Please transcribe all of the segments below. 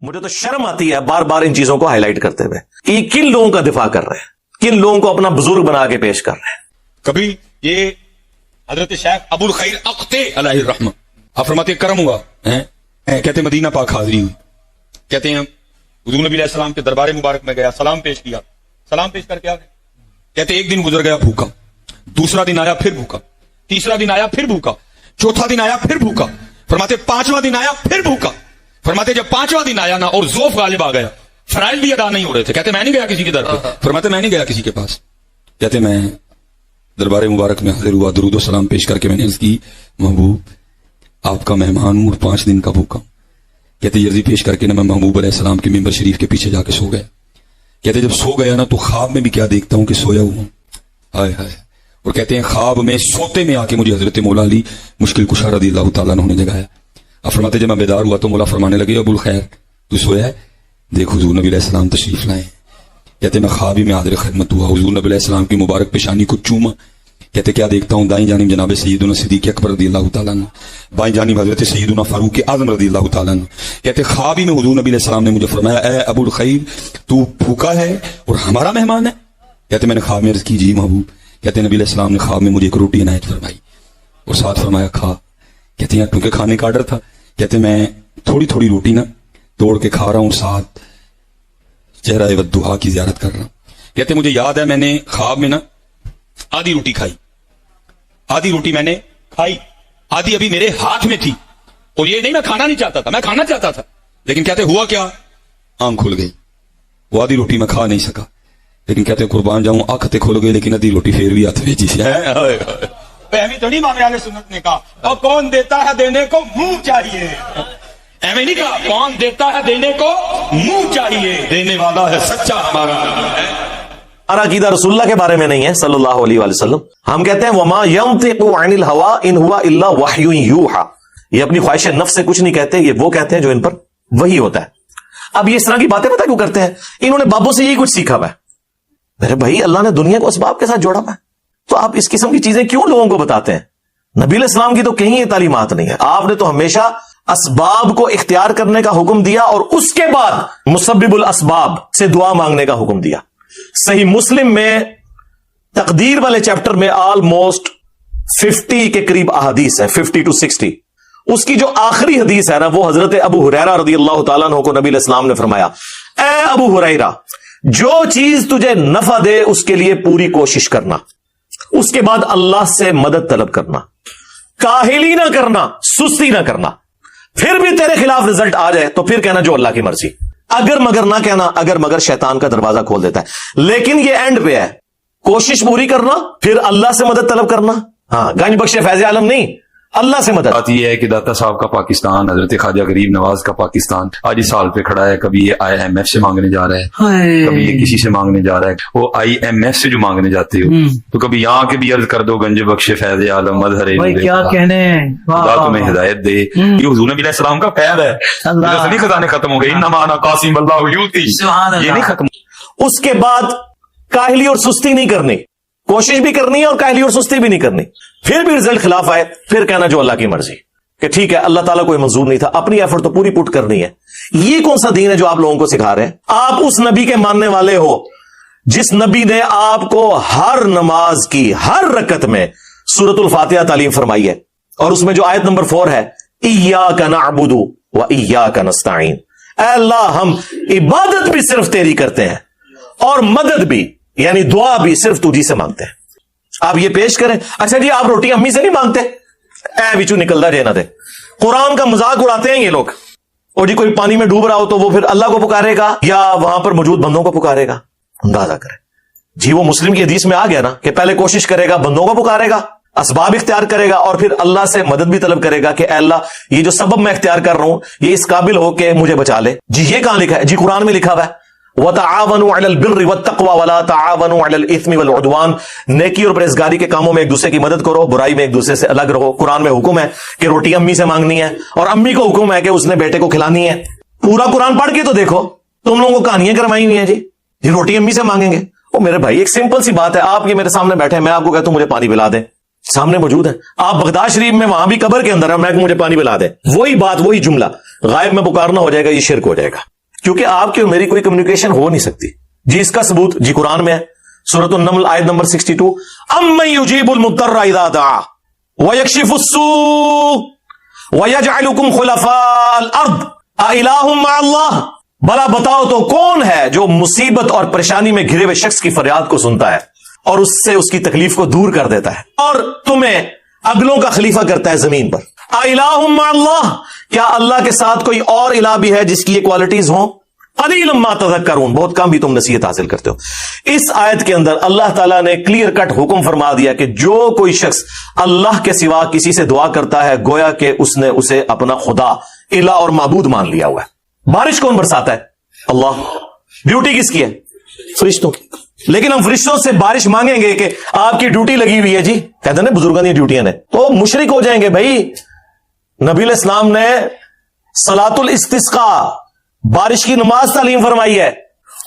مجھے تو شرم آتی ہے بار بار ان چیزوں کو ہائی لائٹ کرتے ہوئے کہ یہ کن لوگوں کا دفاع کر رہے ہیں, کن لوگوں کو اپنا بزرگ بنا کے پیش کر رہے ہیں. کبھی یہ حضرت شیخ ابو الخیر اقتے علیہ الرحمہ آپ فرماتے کرم ہوا کہتے مدینہ پاک حاضری ہوئی, کہتے ہیں حضور نبی علیہ السلام کے دربار مبارک میں گیا, سلام پیش کیا, سلام پیش کر کے آ گئے. کہتے ایک دن گزر گیا بھوکا, دوسرا دن آیا پھر بھوکا, تیسرا دن آیا پھر بھوکا, چوتھا دن آیا پھر بھوکا, فرماتے پانچواں دن آیا پھر بھوکا. فرماتے جب پانچواں دن آیا نا اور ذوف غالب آ گیا, فرائض بھی ادا نہیں ہو رہے تھے, کہتے میں نہیں گیا کسی کے در پہ. فرماتے میں نہیں گیا کسی کے پاس, کہتے میں دربار مبارک میں حاضر ہوا, درود و سلام پیش کر کے میں نے عرض کی محبوب آپ کا مہمان ہوں اور 5 دن کا بھوکا. کہتے یہ عرضی پیش کر کے نا میں محبوب علیہ السلام کے ممبر شریف کے پیچھے جا کے سو گیا. کہتے جب سو گیا نا تو خواب میں بھی کیا دیکھتا ہوں کہ سویا ہوں, ہائے ہائے. اور کہتے ہیں خواب میں سوتے میں آ کے مجھے حضرت مولا علی مشکل کشا رضی اللہ تعالیٰ عنہ نے جگایا. اب فرماتے جب میں بیدار ہوا تو مولا فرمانے لگے ابو الخیر تو سویا ہے, دیکھ حضور نبی علیہ السلام تشریف لائے. کہتے میں خواب ہی میں حاضر خدمت ہوا, حضور نبی علیہ السلام کی مبارک پیشانی کو چوما. کہتے کیا دیکھتا ہوں دائیں جانب جناب سیدنا صدیق اکبر رضی اللہ تعالیٰ عنہ, بائیں جانب حضرت سیدنا فاروق اعظم رضی اللہ تعالیٰ عنہ. کہتے خواب ہی میں حضور نبی علیہ السلام نے مجھے فرمایا اے ابو الخیر تو بھوکا ہے اور ہمارا مہمان ہے. کہتے میں نے خواب میں عرض کی جی محبوب. کہتے نبی علیہ السلام نے خواب میں مجھے ایک روٹی عنایت فرمائی اور ساتھ فرمایا کھا. کہتے ہیں کیونکہ کھانے کا آرڈر تھا, کہتے میں تھوڑی تھوڑی روٹی نا توڑ کے کھا رہا ہوں, ساتھ چہرہ ودعا کی زیارت کر رہا ہوں. کہتے مجھے یاد ہے میں نے خواب میں نا آدھی روٹی کھائی, آدھی روٹی میں نے کھائی, آدھی ابھی میرے ہاتھ میں تھی, اور یہ نہیں میں کھانا نہیں چاہتا تھا, میں کھانا چاہتا تھا, لیکن کہتے ہوا کیا آنکھ کھل گئی, وہ آدھی روٹی میں کھا نہیں سکا. لیکن کہتے قربان جاؤں آنکھیں کھل گئی لیکن آدھی روٹی پھر بھی ہاتھ بھیجی. ایویں تو نہیں امام اہل سنت نے کہا اور کون دیتا ہے دینے کو منہ چاہیے, ایویں نہیں کہا کون دیتا ہے دینے کو منہ چاہیے, دینے والا ہے سچا ہمارا. ہمارا عقیدہ رسول اللہ کے بارے میں نہیں ہے صلی اللہ علیہ وآلہ وسلم. ہم کہتے ہیں وما ينطق عن الهوى ان هو الا وحی یوحى, یہ اپنی خواہش نفس سے کچھ نہیں کہتے, یہ وہ کہتے ہیں جو ان پر وحی ہوتا ہے. اب یہ اس طرح کی باتیں پتہ کیوں کرتے ہیں, انہوں نے بابوں سے یہی کچھ سیکھا ہوا ہے. میرے بھائی اللہ نے دنیا کو اسباب کے ساتھ جوڑا ہوا ہے, تو آپ اس قسم کی چیزیں کیوں لوگوں کو بتاتے ہیں؟ نبی علیہ السلام کی تو کہیں یہ تعلیمات نہیں ہے. آپ نے تو ہمیشہ اسباب کو اختیار کرنے کا حکم دیا اور اس کے بعد مسبب الاسباب سے دعا مانگنے کا حکم دیا. صحیح مسلم میں تقدیر والے چیپٹر میں آلموسٹ 50 کے قریب احادیث ہے, 50 to 60. اس کی جو آخری حدیث ہے نا وہ حضرت ابو ہریرہ رضی اللہ تعالیٰ عنہ کو نبی علیہ السلام نے فرمایا اے ابو ہریرہ جو چیز تجھے نفع دے اس کے لیے پوری کوشش کرنا, اس کے بعد اللہ سے مدد طلب کرنا, کاہلی نہ کرنا, سستی نہ کرنا. پھر بھی تیرے خلاف رزلٹ آ جائے تو پھر کہنا جو اللہ کی مرضی, اگر مگر نہ کہنا, اگر مگر شیطان کا دروازہ کھول دیتا ہے. لیکن یہ اینڈ پہ ہے, کوشش پوری کرنا پھر اللہ سے مدد طلب کرنا. ہاں گنج بخش فیض عالم نہیں, اللہ سے مدد. بات یہ ہے کہ داتا صاحب کا پاکستان, حضرت خواجہ غریب نواز کا پاکستان آج اس سال پہ کھڑا ہے. کبھی یہ IMF سے مانگنے جا رہا ہے, کبھی یہ کسی سے مانگنے جا رہا ہے. وہ IMF سے جو مانگنے جاتے ہو تو کبھی یہاں کے بھی عرض کر دو گنج بخش فیض عالم مظہر کیا کہنے, خدا تمہیں ہدایت دے. یہ حضور نبی علیہ السلام کا فیض ہے, نہیں خزانے ختم ہو گئے, انما انا قاسم اللہ یؤتی, یہ نہیں ختم. اس کے بعد کاہلی اور سستی نہیں کرنی, کوشش بھی کرنی ہے اور کاہلی اور سستی بھی نہیں کرنی. پھر بھی رزلٹ خلاف آئے پھر کہنا جو اللہ کی مرضی, کہ ٹھیک ہے اللہ تعالیٰ کوئی منظور نہیں تھا, اپنی ایفرٹ تو پوری پٹ کرنی ہے. یہ کون سا دین ہے جو آپ لوگوں کو سکھا رہے ہیں؟ آپ اس نبی کے ماننے والے ہو جس نبی نے آپ کو ہر نماز کی ہر رکعت میں سورۃ الفاتحہ تعلیم فرمائی ہے, اور اس میں جو آیت نمبر 4 ہے ایاک نعبد و ایاک نستعین, اے اللہ ہم عبادت بھی صرف تیری کرتے ہیں اور مدد بھی یعنی دعا بھی صرف تجھی سے مانگتے ہیں. آپ یہ پیش کریں اچھا جی آپ روٹی امی سے نہیں مانگتے, اے بچو نکلتا جے نہ دے. قرآن کا مذاق اڑاتے ہیں یہ لوگ, اور جی کوئی پانی میں ڈوب رہا ہو تو وہ پھر اللہ کو پکارے گا یا وہاں پر موجود بندوں کو پکارے گا. اندازہ کریں جی, وہ مسلم کی حدیث میں آ گیا نا کہ پہلے کوشش کرے گا, بندوں کو پکارے گا, اسباب اختیار کرے گا, اور پھر اللہ سے مدد بھی طلب کرے گا کہ اے اللہ یہ جو سبب میں اختیار کر رہا ہوں یہ اس قابل ہو کہ مجھے بچا لے. جی یہ کہاں لکھا ہے؟ جی قرآن میں لکھا ہوا ہے وَتَعَاوَنُوا عَلَى الْبِرِّ وَالتَّقْوَى وَلَا تَعَاوَنُوا عَلَى الْإِثْمِ وَالْعُدْوَانِ, نیکی اور پرہیزگاری کے کاموں میں ایک دوسرے کی مدد کرو, برائی میں ایک دوسرے سے الگ رہو. قرآن میں حکم ہے کہ روٹی امی سے مانگنی ہے, اور امی کو حکم ہے کہ اس نے بیٹے کو کھلانی ہے. پورا قرآن پڑھ کے تو دیکھو, تم لوگوں کو کہانیاں کروائی ہوئی ہیں جی روٹی امی سے مانگیں گے. او میرے بھائی ایک سمپل سی بات ہے, آپ یہ میرے سامنے بیٹھے ہیں, میں آپ کو کہتا ہوں مجھے پانی پلا دیں, سامنے موجود ہے. آپ بغداد شریف میں وہاں بھی قبر کے اندر میں مجھے پانی پلا دے, وہی بات وہی جملہ غائب میں پکارنا ہو جائے گا, یہ شرک ہو جائے گا, کیونکہ آپ کی اور میری کوئی کمیونیکیشن ہو نہیں سکتی. جی اس کا ثبوت جی قرآن میں ہے, سورۃ النمل آیت نمبر 62, امن یجیب المضطر اذا دعا ویکشف السوء ویجعلکم خلفاء الارض االہ مع اللہ. بھلا بتاؤ تو کون ہے جو مصیبت اور پریشانی میں گھرے ہوئے شخص کی فریاد کو سنتا ہے اور اس سے اس کی تکلیف کو دور کر دیتا ہے اور تمہیں اگلوں کا خلیفہ کرتا ہے زمین پر. االہ مع اللہ, کیا اللہ کے ساتھ کوئی اور الہ بھی ہے جس کی یہ کوالٹیز ہوں؟ قلیلا ما تذکرون, بہت کم بھی تم نصیحت حاصل کرتے ہو. اس آیت کے اندر اللہ تعالیٰ نے کلیئر کٹ حکم فرما دیا کہ جو کوئی شخص اللہ کے سوا کسی سے دعا کرتا ہے گویا کہ اس نے اسے اپنا خدا الہ اور معبود مان لیا ہوا ہے. بارش کون برساتا ہے؟ اللہ. ڈیوٹی کس کی ہے؟ فرشتوں کی. لیکن ہم فرشتوں سے بارش مانگیں گے کہ آپ کی ڈیوٹی لگی ہوئی ہے جی, کہتے ہیں نا بزرگوں کی ڈیوٹیاں نے, تو مشرک ہو جائیں گے بھائی. نبی علیہ السلام نے صلاۃ الاستسقاء بارش کی نماز تعلیم فرمائی ہے.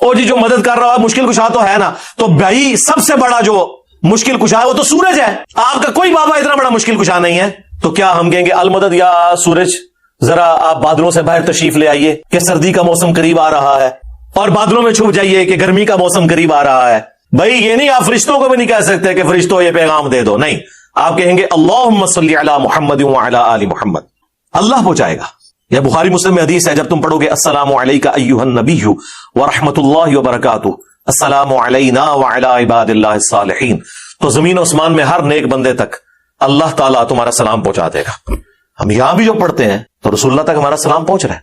اور جی جو مدد کر رہا ہے مشکل کشا تو ہے نا, تو بھائی سب سے بڑا جو مشکل کشا ہے وہ تو سورج ہے. آپ کا کوئی بابا اتنا بڑا مشکل کشا نہیں ہے, تو کیا ہم کہیں گے المدد یا سورج ذرا آپ بادلوں سے باہر تشریف لے آئیے کہ سردی کا موسم قریب آ رہا ہے, اور بادلوں میں چھپ جائیے کہ گرمی کا موسم قریب آ رہا ہے. بھائی یہ نہیں, آپ فرشتوں کو بھی نہیں کہہ سکتے کہ فرشتوں یہ پیغام دے دو, نہیں, آپ کہیں گے اللہم صلی علی محمد وعلی آل محمد, اللہ پہنچائے گا. یہ بخاری مسلم میں حدیث ہے, جب تم پڑھو گے السلام علیکہ ایھا النبی ورحمۃ اللہ وبرکاتہ, السلام علینا وعلی عباد اللہ الصالحین, تو زمین و آسمان میں ہر نیک بندے تک اللہ تعالیٰ تمہارا سلام پہنچا دے گا. ہم یہاں بھی جو پڑھتے ہیں تو رسول اللہ تک ہمارا سلام پہنچ رہا ہے.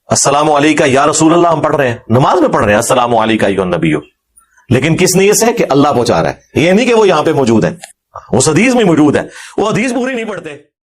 السلام علیکہ یا رسول اللہ ہم پڑھ رہے ہیں, نماز میں پڑھ رہے ہیں السلام علیکہ ایھا النبی, لیکن کس نیت سے؟ کہ اللہ پہنچا رہا ہے. یہ نہیں کہ وہ یہاں پہ موجود ہے, اس حدیث میں موجود ہے, وہ حدیث پوری نہیں پڑھتے.